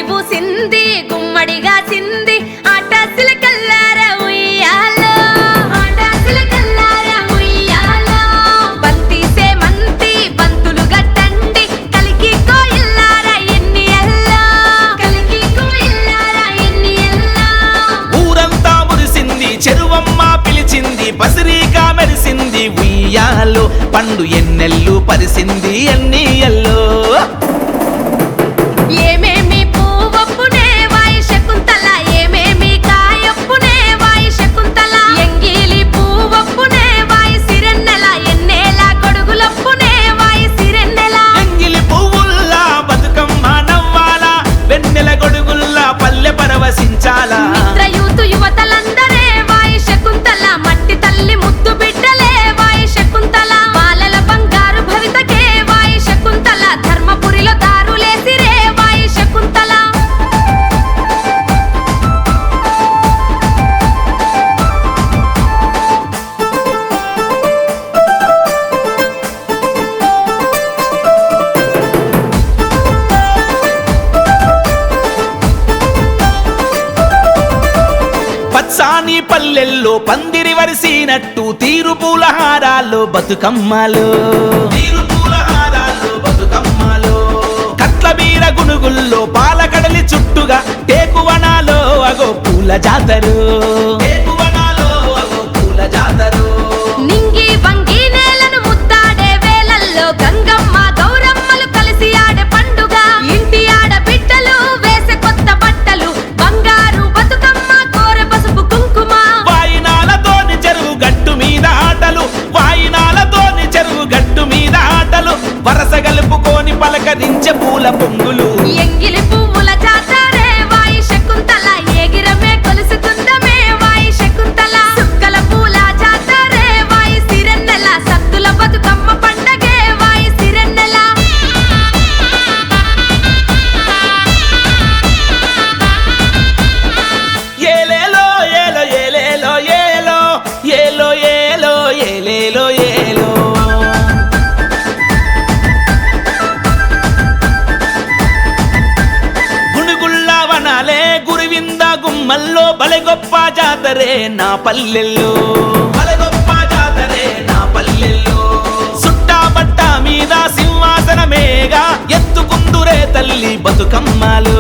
పూసింది గుమ్మడిగా చింది ఆట సిలకల్లార ఉయ్యాలో ఆట సిలకల్లార ఉయ్యాలో బంతిసే మంతి బంతులు గట్టండి కలికి కోయిల్లార ఎన్ని ఎల్లో కలికి కోయిల్లార ఎన్ని ఎల్లో ఊరంతా మురిసింది చెరువమ్మ పిలిచింది బసిరీగా మెరిసింది ఉయ్యాలో పండు ఎన్నెల్లు పరిసింది ఎన్ని ఎల్లో ఏమేమి పువ్వొప్పునే వాయి శకుంతల ఏమేమి కాయొప్పునే వాయి శకుంతల ఎంగిలి పువ్వొప్పునే వాయి సిరెన్నెల ఎన్నేల కొడుగులొప్పునే వాయి సిరెన్నెల ఎంగిలి పువ్వుల్లా బతుకమ్మ నవ్వాలా వెన్నెల గొడుగుల్లా పల్లె పరవశించాలా మిత్రయూతు యువతలందరే వాయి శకుంతల మట్టి తల్లి ముద్దు బిడ్డలే వాయి శకుంతల బాలల బంగారు భవితకే వాయి శకుంతల ధర్మపురిలో దారులేసిరే వాయి శకుంతల పచ్చాని పల్లెల్లో పందిరి వరిసినట్టు తీరు పూల హారాల్లో బతుకమ్మలో కట్ల బీర గునుగుల్లో పాలకడలి చుట్టుగా టేకువనాలో అగో పూల జాతరు నింగి వంగి నేలను ముద్దాడే వేలల్లో గంగమ్మ గౌరమ్మలు కలిసి ఆడే పండుగ ఇంటి ఆడబిడ్డలు వేసే కొత్త బట్టలు బంగారు బతుకమ్మ కోరె పసుపు కుంకుమ వాయినాలతోని చెరువు గట్టు మీద ఆటలు వాయినాలతోని చెరువు గట్టు మీద ఆటలు వరస గలుపుకొని పలకరించే పూల పొంగులు ఎంగిలి పువ్వుల జాతరే వాయి శకుంతల ఎగిరమే కొలుసుకుందమే వాయి శకుంతల సుక్కల పూల జాతరే వాయి సిరెన్నెల సత్తుల బతుకమ్మ పండగే వాయి సిరెన్నెల ఏలేలో ఏలో ఏలేలో ఏలో ఏలో ఏలో ఏలేలో ఏలో గుణుగుళ్ళ వనాలే గురివింద గుమ్మల్లో బలె గొప్ప జాతరే నా పల్లెల్లో సుట్టా బట్ట మీద సింహాసనమేగా ఎత్తుకుందురే తల్లి బతుకమ్మలో